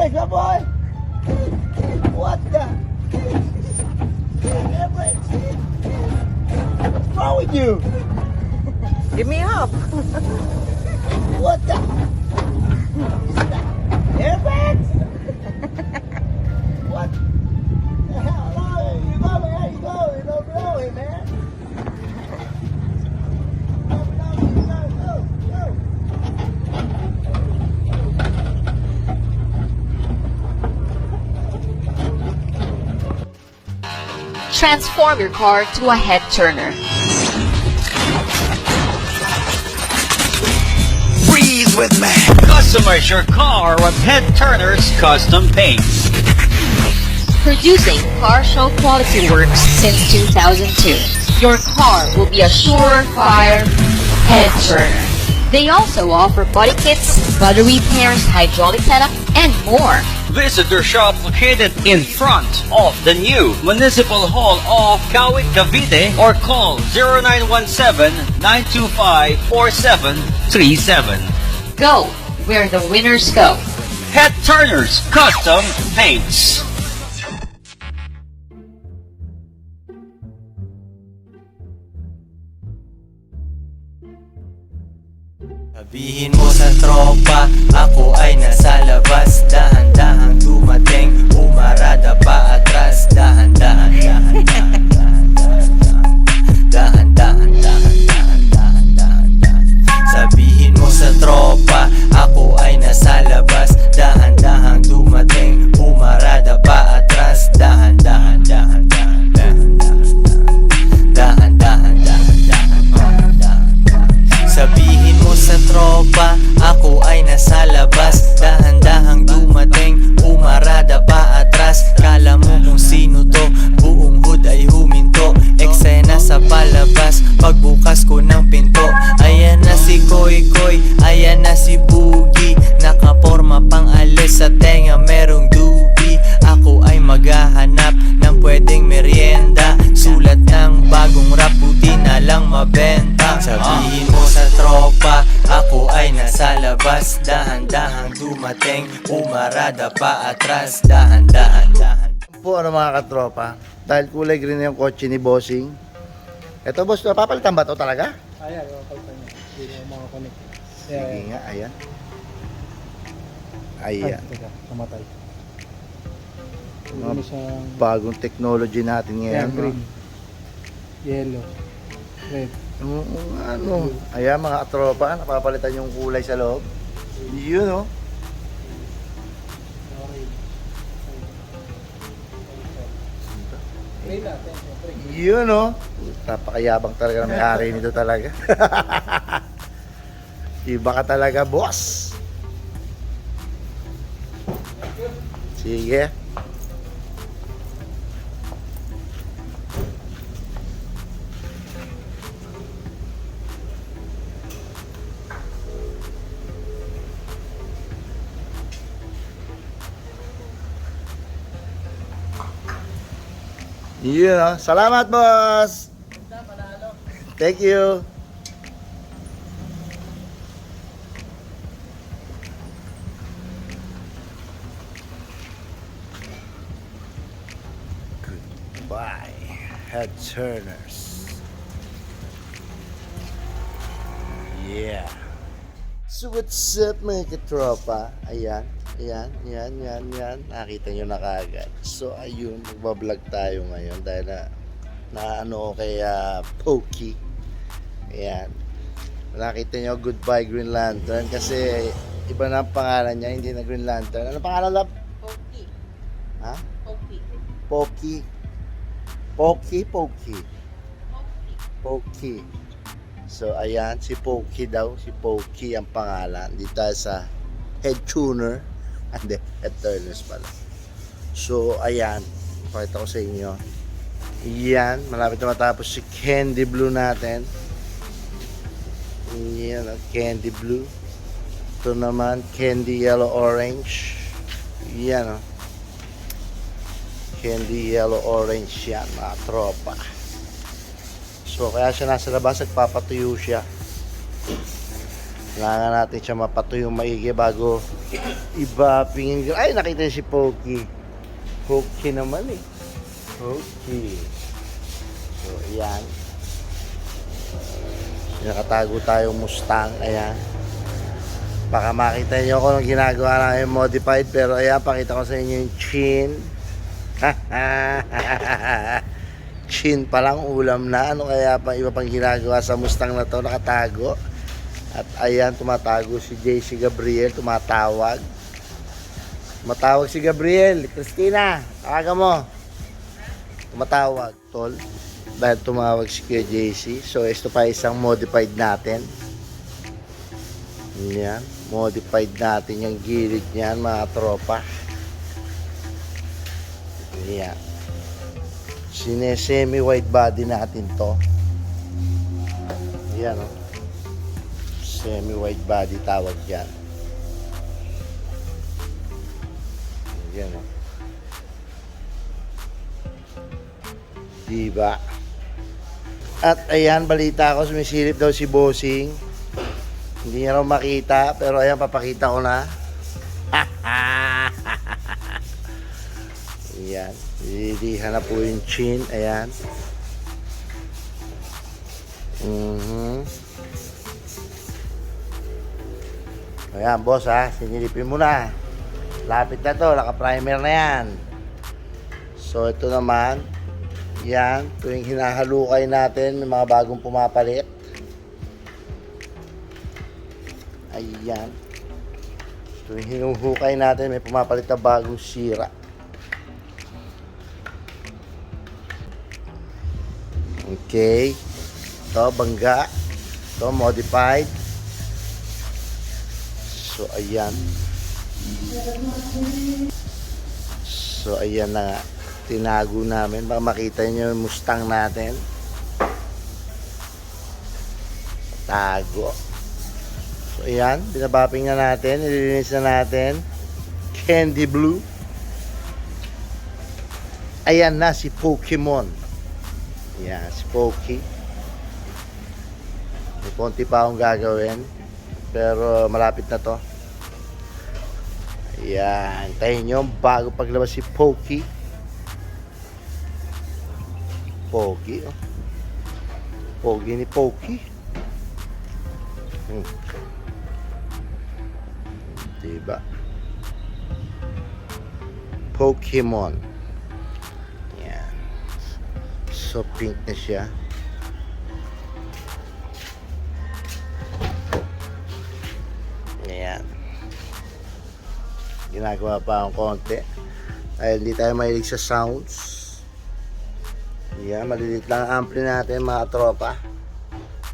brakes, my boy. What the? Air brakes. What's wrong with you? Give me up. What the? Air brakes? What the hell? No, you go, man. You go. You don't blow it, man. Go. Transform your car to a head turner. Breathe with me. Customize your car with Head Turner's custom paint. Producing car show quality works since 2002. Your car will be a surefire head turner. They also offer body kits, body repairs, hydraulic setup, and more. Visit their shop located in front of the new Municipal Hall of Kawit, Cavite, or call 0917-925-4737. Go where the winners go. Head Turner's Custom Paints. Sabihin mo sa tropa, ako ay nasa labas. Dahan-dahang dumating, umarada pa atras. Dahan-dahan, dahan-dahan, dahan-dahan, dahan-dahan, dahan-dahan. Sabihin mo sa tropa, ako ay nasa labas. Dahan-dahang dumating, umarada pa atras. Dahan-dahan, dahan-dahan, dahan-dahan, dahan-dahan, dahan-dahan. Sabihin mo sa tropa, ako ay nasa labas. Dahan-dahang dumating, umarada pa atras. Kala mo kung sino to, buong hood ay huminto. Eksena sa palabas, pagbukas ko ng pinto. Ayan na si Koy Koy, ayan na si Boogie. Nakaporma pang alis, sa tenga merong dubi. Ako ay maghahanap ng pwedeng merienda. Sulat ng bagong rap, buti na lang mabenta. Sabihin mo sa tropa, ako ay nasa labas. Dahan-dahang dumating, umarada pa atras. Dahan-dahan, dahan. Po ano mga katropa, dahil kulay green na yung kotse ni Bossing. Eto boss, napapalitan ba ito talaga? Ayan, kapalitan niya. Hindi na makakonect. Sige nga, ayan. Ayan. Teka, namatay. Mga Ano siyang bagong technology natin ngayon. yan, green, yellow, red. Ano? Ayan mga katropa, napapalitan yung kulay sa loob. Yun oh. Green natin, siyempre. Yun oh. Napakayabang talaga ng may-ari nito talaga. Iba ka talaga, boss. Sige. Yeah, salamat boss. Thank you. Goodbye, head turners. Yeah. So what's up mga katropa? Ayan. Yan. Nakita nyo na kaagad. So ayun, magbablog tayo ngayon dahil na ano kay Pokey. Ayan. Nakita nyo, goodbye Green Lantern kasi iba na ang pangalan niya, hindi na Green Lantern. Ano pangalan lang? Pokey. Ha? Pokey. Pokey. So ayan, si Pokey daw. Si Pokey ang pangalan. Dito tayo sa head tuner. Hindi, head turners pala. So ayan, pakita ko sa inyo. Yan, malapit na matapos si Candy Blue natin. Yan, Candy Blue. Ito naman, Candy Yellow Orange. Yan, oh. Candy Yellow Orange yan, mga tropa. So, kaya siya nasa labas, nagpapatuyo siya. Kailangan natin siya mapatuyo maigi bago Iba pingin. Ay, nakita niyo si Pokey. Pokey naman eh. Pokey. So, ayan. Nakatago tayong Mustang. Ayan. Baka makita niyo kung anong ginagawa namin modified. Pero ayan, pakita ko sa inyo yung chin. Chin pa lang ulam na. Ano kaya pa iba pang ginagawa sa Mustang na to? Nakatago. At ayan, tumatago si JC Gabriel. Tumatawag. Tumatawag si Gabriel. Christina, tawagan mo. Tumatawag, tol. Dahil tumawag si Kuya JC. So, ito pa isang modified natin. Yan. Modified natin yung gilid niyan, mga tropa. Yan. Semi-wide body natin to. Yan, o. Semi-wide body tawag yan. Yan, o. Diba? At ayan, balita ko, sumisilip daw si Bossing. Hindi niya raw makita, pero ayan, papakita ko na. Ayan, lilihan na po yung chin. Ayan. Ayan, boss ha, sinilipin mo na. Lapit na to, naka-primer na yan. So, ito naman, yan, tuwing hinahalukay natin, may mga bagong pumapalit. Ayan. Tuwing hinuhukay natin, may pumapalit na bagong sira. Okay. Ito, bangga. Ito, modified. So, ayan. So, ayan na nga. Tinago namin. Baka makita nyo yung Mustang natin. Tago. So, ayan. Binabapping na natin. Nililinis na natin. Candy blue. Ayan na si Pokemon. Ayan, si Pokey. May konti pa akong gagawin. Pero malapit na to. Ayan. Tayo nyo bago paglabas si Pokey. Pokey, oh. Pokey ni Pokey. Diba? Pokemon. Yan. So pink na siya. Ayan. Ginagawa pa akong konti. Dahil hindi tayo mahilig sa sounds. Yan, malilit lang ang ampli natin mga tropa.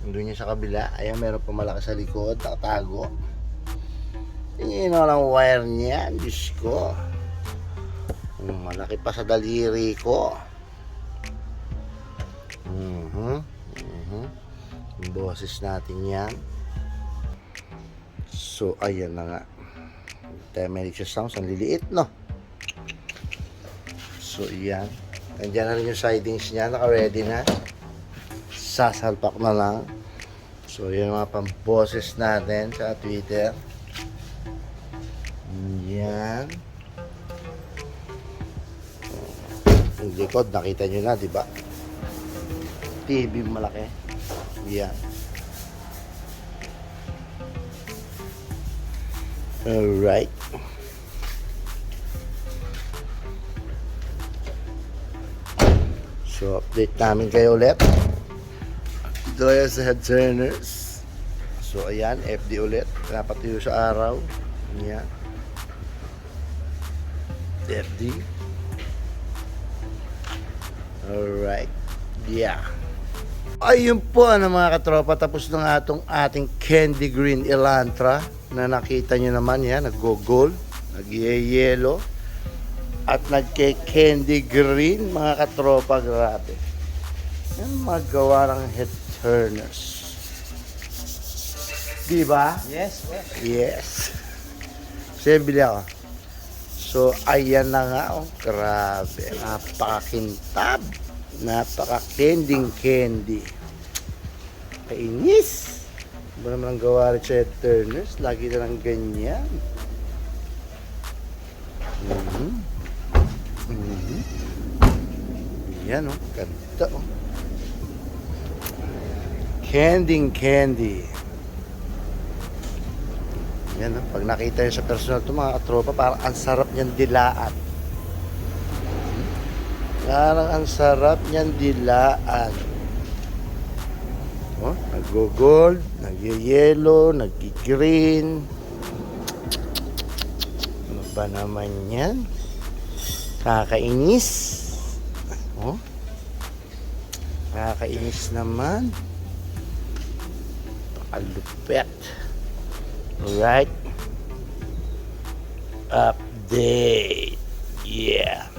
Doon niya sa kabila. Ayan, meron pa malakas sa likod. Nakatago. Tingin mo lang wire niya. Diyos ko. Malaki pa sa daliri ko. Yung boses natin yan. So, ayan na nga. Tayo may sa sounds. Ang liliit, no? So, yan. Nandiyan na rin yung sidings niya, naka-ready na. Sasalpak na lang. So, yun mga pang-boses natin sa Twitter. Yan. Yung likod, nakita nyo na, di ba? TV malaki. Yan. Alright. So, update namin kayo ulit. Ito ay sa head turners. So, ayan, FD ulit. Napatuyo sa araw. Ayan. FD. Alright. Yeah. Ayun po, mga katropa. Tapos na ating candy green Elantra na nakita nyo naman yan. Nag-gold. Nag-yellow. At nagke-candy green, mga katropa, grabe. Yan magawa ng head turners. Diba? Yes, yes. Yes. Kasi bili ako. So, ayan na nga, oh. Grabe. Napakakintab. Napaka-kending-candy. Kainis. Ba naman ang gawa rin sa head turners? Lagi na lang ganyan. Yan oh, ganda oh. Candy. Yan oh, pag nakita nyo sa personal to mga katropa, parang ang sarap niyan dilaan. Parang ang sarap niyan dilaan. Oh, nag-gold, nag-yellow, nag-green. Ano ba naman yan? Kakainis. Oh. Kakainis naman. Pakalupet. Right. Update. Yeah.